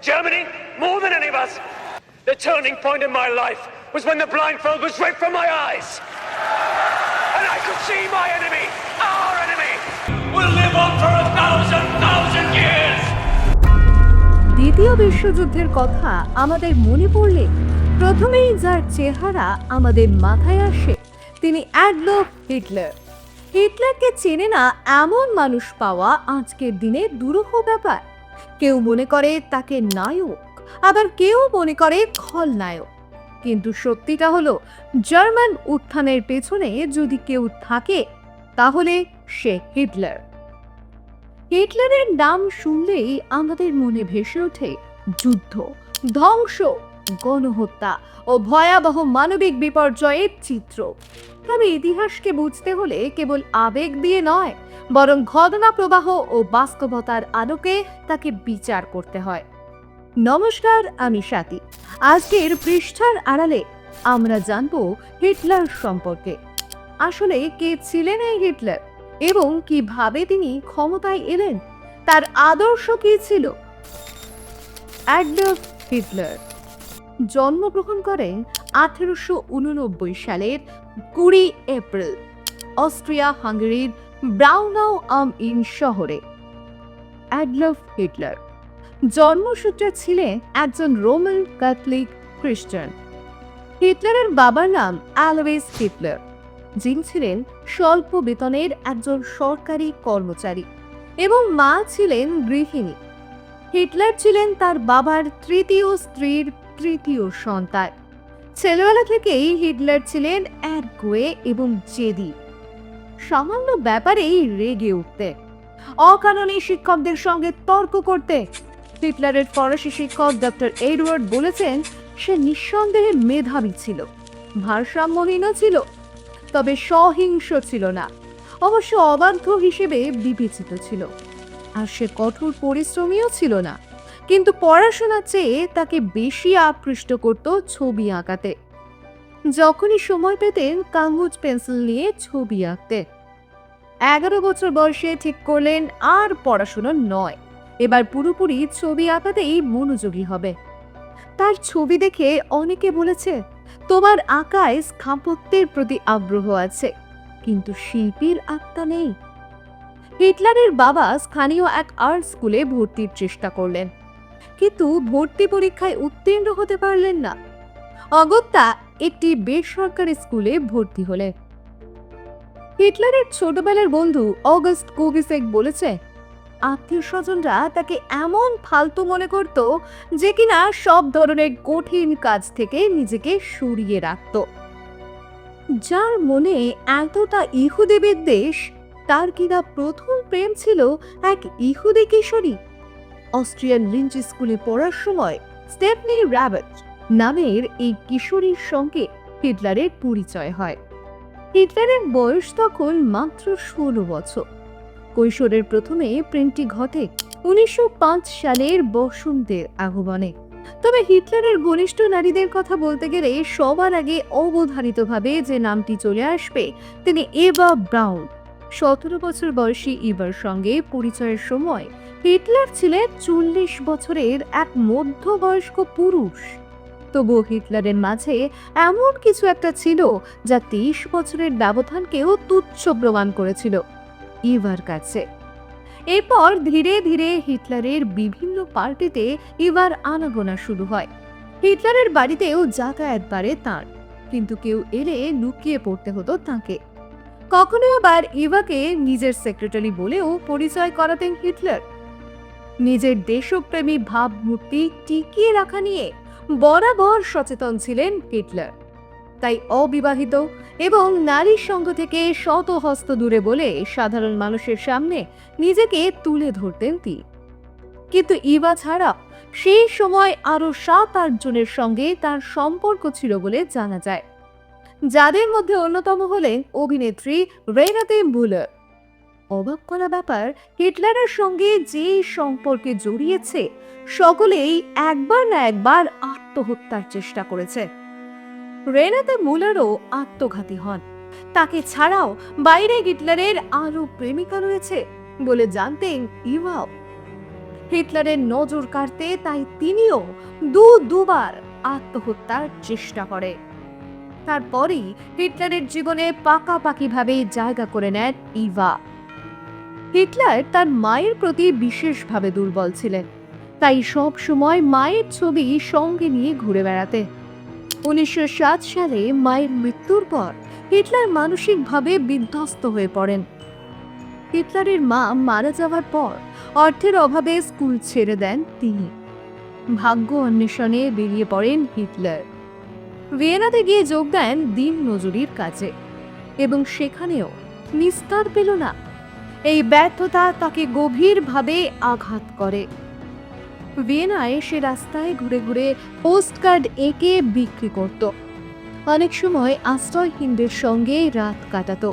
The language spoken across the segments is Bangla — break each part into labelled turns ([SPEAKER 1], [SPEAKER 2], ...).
[SPEAKER 1] Germany, more than any of us. The turning point in my life was when the blindfold was ripped from my eyes. And I could see my enemy, our enemy, will live on for 1,000 years.
[SPEAKER 2] দ্বিতীয় বিশ্বযুদ্ধের কথা আমাদের মনে পড়লে প্রথমেই যার চেহারা আমাদের মাথায় আসে তিনি অ্যাডলফ হিটলার। হিটলারকে চেনে না এমন মানুষ পাওয়া আজকের দিনে দুরূহ ব্যাপার। কেউ মনে করে তাকে নায়ক, আবার কেউ মনে করে খলনায়ক। কিন্তু সত্যিটা হলো জার্মান উত্থানের পেছনে যদি কেউ থাকে তাহলে সে হিটলার। হিটলারের নাম শুনলেই আমাদের মনে ভেসে ওঠে যুদ্ধ, ধ্বংস, গণহত্যা ও ভয়াবহ মানবিক বিপর্যয়ের চিত্র। তবে ইতিহাসকে বুঝতে হলে কেবল আবেগ দিয়ে নয়, বরং ঘটনা প্রবাহ ও বাস্তবতার আলোকে তাকে বিচার করতে হয়। নমস্কার, আমি স্বাতী। আজকের পৃষ্ঠার আড়ালে আমরা জানব হিটলার সম্পর্কে। আসলে কে ছিলেন এই হিটলার এবং কিভাবে তিনি ক্ষমতায় এলেন, তার আদর্শ কি ছিল। অ্যাডলফ হিটলার জন্মগ্রহণ করেন 1889 সালের 20 এপ্রিল অস্ট্রিয়া হাঙ্গেরির ব্রাউনাউ আম ইন শহরে। অ্যাডলফ হিটলার জন্মসূত্রে ছিলেন একজন রোমান ক্যাথলিক খ্রিস্টান। হিটলারের বাবার নাম অ্যালোইস হিটলার, যিনি ছিলেন স্বল্প বেতনের একজন সরকারি কর্মচারী, এবং মা ছিলেন গৃহিণী। হিটলার ছিলেন তার বাবার তৃতীয় স্ত্রীর তৃতীয় সন্তান। ছেলেবেলা থেকেই হিটলার ছিলেন একগুঁয়ে এবং জেদি। সামান্য ব্যাপারেই রেগে উঠতেন, অকারণে শিক্ষকদের সঙ্গে তর্ক করতে। হিটলারের ফরাসি শিক্ষক ডক্টর এডওয়ার্ড বলেছেন সে নিঃসন্দেহে মেধাবী ছিল, ভারসাম্যহীন ছিল, তবে সহিংস ছিল না, অবশ্য অবাধ্য হিসেবে বিবেচিত ছিল। আর সে কঠোর পরিশ্রমীও ছিল না, কিন্তু পড়াশোনার চেয়ে তাকে বেশি আকৃষ্ট করত ছবি আঁকাতে। যখনই সময় পেতেন কাগজ পেন্সিল নিয়ে ছবি আঁকতেন। 11 বছর বয়সে ঠিক করলেন আর পড়াশোনা নয়, এবার পুরোপুরি ছবি আঁকাতেই মনোযোগী হবে। তার ছবি দেখে অনেকে বলেছে তোমার আঁকায় স্থাপত্যের প্রতি আগ্রহ আছে, কিন্তু শিল্পীর আত্মা নেই। হিটলারের বাবা স্থানীয় এক আর্ট স্কুলে ভর্তির চেষ্টা করলেন, কিন্তু ভর্তি পরীক্ষায় উত্তীর্ণ হতে পারলেন না। অগত্যা একটি বেসরকারি স্কুলে ভর্তি হলেন। হিটলারের ছোটবেলার বন্ধু অগাস্ট কুবিসেক বলেছে আত্মীয় স্বজনরা তাকে এমন ফালতু মনে করত যে কিনা সব ধরনের কঠিন কাজ থেকে নিজেকে সরিয়ে রাখত। যার মনে এতটা ইহুদি বিদ্বেষ, তার কিনা প্রথম প্রেম ছিল এক ইহুদি কিশোরী। অস্ট্রিয়ান লিঞ্চ স্কুলে পড়ার সময় স্টেফনি র্যাবেট নামের এই কিশোরীর সঙ্গে হিটলারের পরিচয় হয়। হিটলারের বয়স তখন মাত্র 16 বছর। কৈশোরের প্রথমে প্রেমটি ঘটে 1905 সালের বসন্তের আগমনে। তবে হিটলারের ঘনিষ্ঠ নারীদের কথা বলতে গেলে সবার আগে অবধারিতভাবে যে নামটি চলে আসবে তিনি এভা ব্রাউন। 17 বছর বয়সী ইভার সঙ্গে পরিচয়ের সময় হিটলার ছিলেন 40 বছরের এক মধ্যবয়স্ক পুরুষ। তবুও হিটলারের মাঝে এমন কিছু একটা ছিল যা 23 বছরের ব্যবধানকেও তুচ্ছ প্রমাণ করেছিল ইভার কাছে। এরপর ধীরে ধীরে হিটলারের বিভিন্ন পার্টিতে ইভার আনাগোনা শুরু হয়। হিটলারের বাড়িতেও যাতায়াত বাড়ে তাঁর, কিন্তু কেউ এলে লুকিয়ে পড়তে হতো তাঁকে। কখনো আবার ইভাকে নিজের সেক্রেটারি বলেও পরিচয় করাতেন হিটলার। নিজের দেশপ্রেমী ভাবমূর্তি টিকিয়ে রাখা নিয়ে বরাবর সচেতন ছিলেন হিটলার। তাই অবিবাহিত এবং নারীর সঙ্গ থেকে শত হস্ত দূরে বলে সাধারণ মানুষের সামনে নিজেকে তুলে ধরতেন তিনি। কিন্তু ইভা ছাড়া সেই সময় আরো 7-8 জনের সঙ্গে তার সম্পর্ক ছিল বলে জানা যায়, যাদের মধ্যে অন্যতম হলেন অভিনেত্রী রেনাতে মুলার। অবাক করা ব্যাপার, হিটলারের সঙ্গে যে সম্পর্কে জড়িয়েছে সকলেই একবার না একবার আত্মহত্যার চেষ্টা করেছে। রেনাতে মুলারও আত্মঘাতী হন। তাকে ছাড়াও বাইরে হিটলারের আরো প্রেমিকা রয়েছে বলে জানতেন ইভাও। হিটলারের নজর কাড়তে তাই তিনিও দুবার আত্মহত্যার চেষ্টা করে। তারপরেই হিটলারের জীবনে পাকাপাকিভাবে জায়গা করে নেন ইভা। হিটলার তার মায়ের প্রতি বিশেষভাবে দুর্বল ছিলেন, তাই সব সময় মায়ের ছবি সঙ্গে নিয়ে ঘুরে বেড়াতে। 1907 সালে মায়ের মৃত্যুর পর হিটলার মানসিকভাবে বিধ্বস্ত হয়ে পড়েন। হিটলারের মা মারা যাওয়ার পর অর্থের অভাবে স্কুল ছেড়ে দেন তিনি। ভাগ্য অন্বেষণে বেরিয়ে পড়েন হিটলার। ভিয়েনাতে গিয়ে যোগ দেন দিন মজুরির কাজে, এবং সেখানেও নিস্তার পেল না। এই ব্যর্থতা তাকে গভীরভাবে আঘাত করে। ভিয়েনায় সে রাস্তায় ঘুরে ঘুরে পোস্টকার্ড এঁকে বিক্রি করত। অনেক সময় আশ্রয়হীনদের সঙ্গে রাত কাটাত।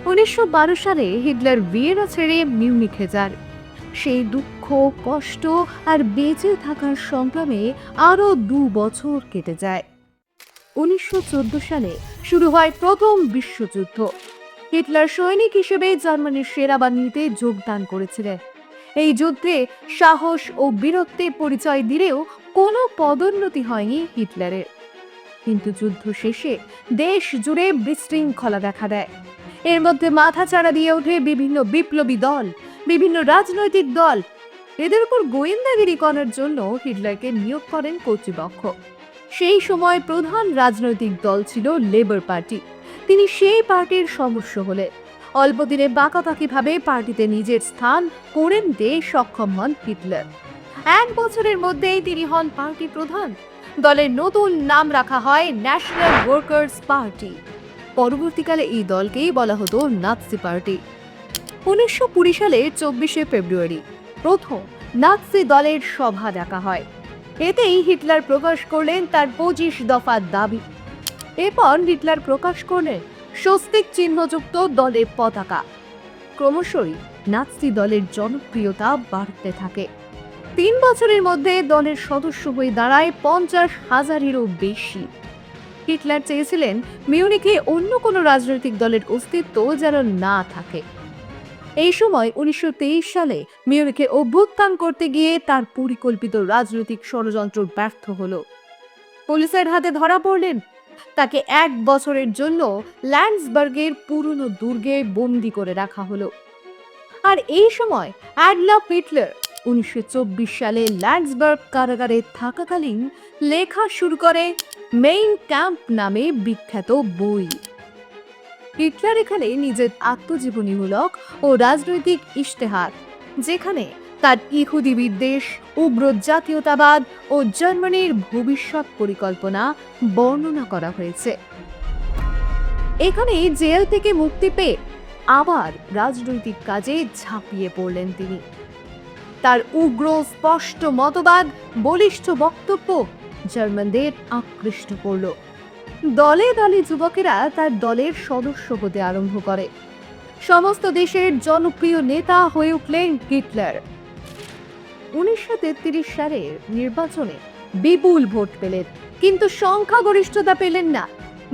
[SPEAKER 2] 1912 সালে হিটলার ভিয়েনা ছেড়ে মিউনিখে যান। সেই দুঃখ, কষ্ট আর বেঁচে থাকার সংগ্রামে আরো 2 বছর কেটে যায়। 1914 সালে শুরু হয় প্রথম বিশ্বযুদ্ধ। হিটলার সৈনিক হিসেবে জার্মানির সেনাবাহিনীতে যোগদান করেছিলেন। এই যুদ্ধে সাহস ও বীরত্বের পরিচয় দিলেও কোনো পদোন্নতি হয়নি হিটলারের। কিন্তু যুদ্ধ শেষে দেশ জুড়ে বিশৃঙ্খলা দেখা দেয়। এর মধ্যে মাথাচাড়া দিয়ে ওঠে বিভিন্ন বিপ্লবী দল, বিভিন্ন রাজনৈতিক দল। এদের উপর গোয়েন্দাগিরি করার জন্য হিটলারকে নিয়োগ করেন কর্তৃপক্ষ। সেই সময় প্রধান রাজনৈতিক দল ছিল লেবার পার্টি। তিনি সেই পার্টির সদস্য হলে অল্পদিনে বাঁকাবাকিভাবে পার্টিতে নিজের স্থান করে নিতে সক্ষম হন হিটলার। 1 বছরের মধ্যেই তিনি হন পার্টি প্রধান। দলের নতুন নাম রাখা হয় ন্যাশনাল ওয়ার্কার্স পার্টি। পরবর্তীকালে এই দলকেই বলা হতো নাৎসি পার্টি। 1920 সালের 24শে ফেব্রুয়ারি প্রথম নাৎসি দলের সভা ডাকা হয়। এতেই হিটলার প্রকাশ করলেন তার 25 দফা দাবি। এরপর হিটলার প্রকাশ করলেন স্বস্তিক চিহ্নযুক্ত দলের পতাকা। ক্রমশই নাৎসি দলের জনপ্রিয়তা বাড়তে থাকে। 3 বছরের মধ্যে দলের সদস্য হয়ে দাঁড়ায় 50,000-এরও বেশি। হিটলার চেয়েছিলেন মিউনিখে অন্য কোনো রাজনৈতিক দলের অস্তিত্ব যেন না থাকে। এই সময় 1923 সালে মিউনিখে অভ্যুত্থান করতে গিয়ে তার পরিকল্পিত রাজনৈতিক ষড়যন্ত্র ব্যর্থ হলো। পুলিশের হাতে ধরা পড়লেন। তাকে 1 বছরের জন্য ল্যান্ডসবার্গের পুরনো দুর্গে বন্দি করে রাখা হলো। আর এই সময় অ্যাডলফ হিটলার 1924 সালে ল্যান্ডসবার্গ কারাগারে থাকাকালীন লেখা শুরু করে মেইন ক্যাম্প নামে বিখ্যাত বই। হিটলার এখানে নিজের আত্মজীবনীমূলক ও রাজনৈতিক ইশতেহার, যেখানে তার ইহুদি বিদ্বেষ, উগ্র জাতীয়তাবাদ ও জার্মানির ভবিষ্যৎ পরিকল্পনা বর্ণনা করা হয়েছে। এখানে জেল থেকে মুক্তি পেয়ে আবার রাজনৈতিক কাজে ঝাঁপিয়ে পড়লেন তিনি। তার উগ্র স্পষ্ট মতবাদ, বলিষ্ঠ বক্তব্য জার্মানদের আকৃষ্ট করল। দলে দলে যুবকেরা তার দলের সদস্য হতে আরম্ভ করে। সমস্ত দেশের জনপ্রিয় নেতা হয়ে উঠলেন হিটলার। 1933 সালের নির্বাচনে বিপুল ভোট পেলেন, কিন্তু সংখ্যাগরিষ্ঠতা পেলেন না।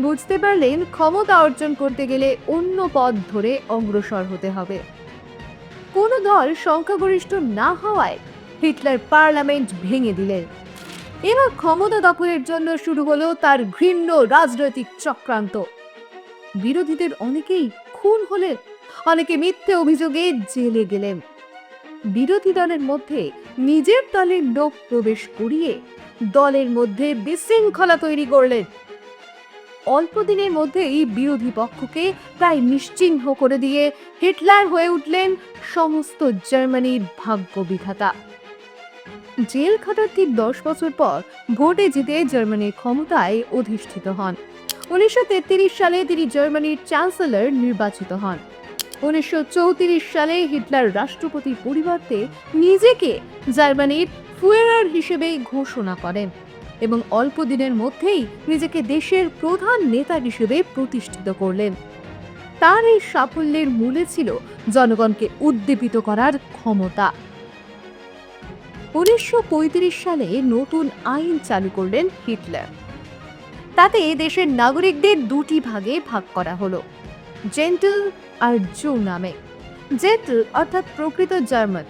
[SPEAKER 2] বুঝতে পারলেন ক্ষমতা অর্জন করতে গেলে অন্য পথ ধরে অগ্রসর হতে হবে। কোন দল সংখ্যাগরিষ্ঠ না হওয়ায় হিটলার পার্লামেন্ট ভেঙে দিলেন। এবার ক্ষমতা দখলের জন্য শুরু হলো তার ঘৃণ্য রাজনৈতিক চক্রান্ত। বিরোধীদের অনেকেই খুন হলেন, অনেকে মিথ্যে অভিযোগে জেলে গেলেন। বিরোধী দলের মধ্যে নিজের দলের লোক প্রবেশ করিয়ে দলের মধ্যে বিশৃঙ্খলা তৈরি করলেন। অল্প দিনের মধ্যেই বিরোধী পক্ষকে প্রায় নিশ্চিহ্ন করে দিয়ে হিটলার হয়ে উঠলেন সমস্ত জার্মানির ভাগ্য বিধাতা। জেল খাটার ঠিক 10 বছর পর ভোটে জিতে জার্মানির ক্ষমতায় অধিষ্ঠিত হন। 1933 সালে তিনি জার্মানির চ্যান্সেলর নির্বাচিত হন। 1934 সালে হিটলার রাষ্ট্রপতির পরিবর্তে নিজেকে জার্মানির ফুয়ারার হিসেবে ঘোষণা করেন এবং অল্প দিনের মধ্যেই নিজেকে দেশের প্রধান নেতা হিসেবে প্রতিষ্ঠিত করলেন। তার এই সাফল্যের মূলে ছিল জনগণকে উদ্দীপিত করার ক্ষমতা। 1935 সালে নতুন আইন চালু করলেন হিটলার। তাতে দেশের নাগরিকদের 2টি ভাগে ভাগ করা হলো, জেন্টল আর জু নামে। জেন্টল অর্থাৎ প্রকৃত জার্মান,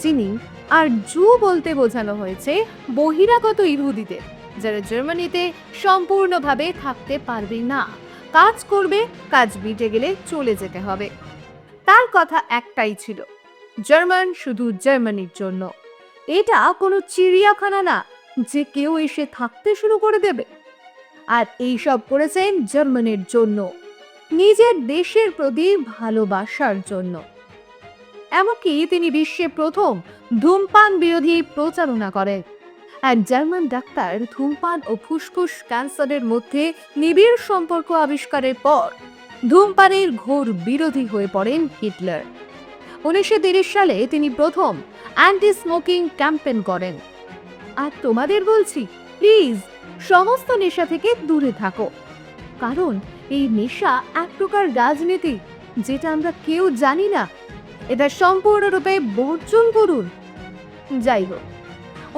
[SPEAKER 2] যিনি আর জু বলতে বোঝানো হয়েছে বহিরাগত ইহুদিদের, যারা জার্মানিতে সম্পূর্ণভাবে থাকতে পারবে না, কাজ করবে, কাজ মিটে গেলে চলে যেতে হবে। তার কথা একটাই ছিল, জার্মান শুধু জার্মানির জন্য। এটা কোনো চিড়িয়াখানা না যে কেউ এসে থাকতে শুরু করে দেবে। আর এইসব করেছেন জার্মানির জন্য, নিজের দেশের প্রতি ভালোবাসার জন্য। এমনকি তিনি বিশ্বে প্রথম ধূমপান বিরোধী প্রচারণা করেন। এক জার্মান ডাক্তার ধূমপান ও ফুসফুস ক্যান্সারের মধ্যে নিবিড় সম্পর্ক আবিষ্কারের পর ধূমপানের ঘোর বিরোধী হয়ে পড়েন হিটলার। 1930 সালে তিনি প্রথম অ্যান্টি স্মোকিং ক্যাম্পেইন করেন। আর তোমাদের বলছি, প্লিজ সমস্ত নেশা থেকে দূরে থাকো, কারণ এই নেশা এক প্রকার রাজনীতি, যেটা আমরা কেউ জানি না। এটা সম্পূর্ণরূপে বর্জন করুন। যাই হোক,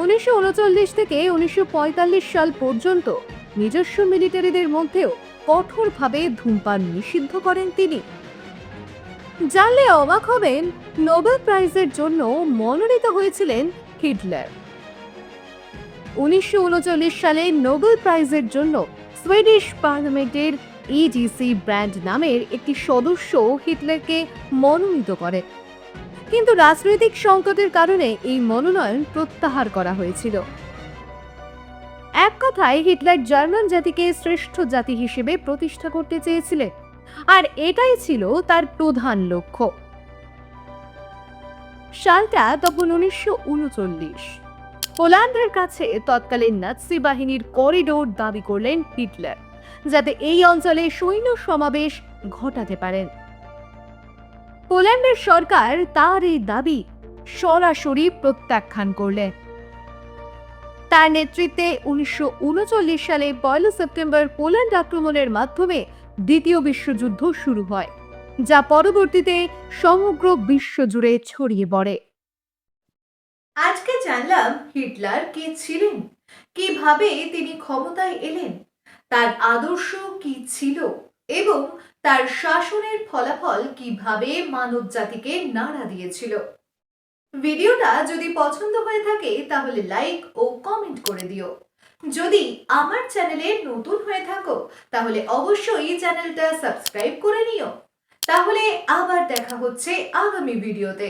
[SPEAKER 2] 1939 থেকে 1945 সাল পর্যন্ত নিজস্ব মিলিটারিদের মধ্যেও কঠোরভাবে ধূমপান নিষিদ্ধ করেন তিনি। জানলে অবাক হবেন, নোবেল প্রাইজের জন্য মনোনীত হয়েছিলেন হিটলার। 1939 সালে নোবেল প্রাইজের জন্য সুইডিশ পার্লামেন্টের ইজিসি ব্র্যান্ড নামের একটি সদস্য হিটলারকে মনোনীত করে, কিন্তু রাজনৈতিক সংকটের কারণে এই মনোনয়ন প্রত্যাহার করা হয়েছিল। এক কথায় হিটলার জার্মান জাতিকে শ্রেষ্ঠ জাতি হিসেবে প্রতিষ্ঠা করতে চেয়েছিলেন, আর এটাই ছিল তার প্রধান লক্ষ্য। সালটা তখন 1939। পোল্যান্ডের কাছে তৎকালীন নাৎসি বাহিনীর করিডোর দাবি করলেন হিটলার, যাতে এই অঞ্চলে সৈন্য সমাবেশ ঘটাতে পারেন। পোল্যান্ডের সরকার তার এই দাবি সরাসরি প্রত্যাখ্যান করলেন। তার নেতৃত্বে 1939 সালে 1 সেপ্টেম্বর পোল্যান্ড আক্রমণের মাধ্যমে দ্বিতীয় বিশ্বযুদ্ধ শুরু হয়, যা পরবর্তীতে সমগ্র বিশ্ব জুড়ে ছড়িয়ে পড়ে। আজকে জানলাম হিটলার কে ছিলেন, কিভাবে তিনি ক্ষমতায় এলেন, তার আদর্শ কি ছিল এবং তার শাসনের ফলাফল কিভাবে মানব জাতিকে নাড়া দিয়েছিল। ভিডিওটা যদি পছন্দ হয়ে থাকে তাহলে লাইক ও কমেন্ট করে দিও। যদি আমার চ্যানেলে নতুন হয়ে থাকো তাহলে অবশ্যই চ্যানেলটা সাবস্ক্রাইব করে নিও। তাহলে আবার দেখা হচ্ছে আগামী ভিডিওতে।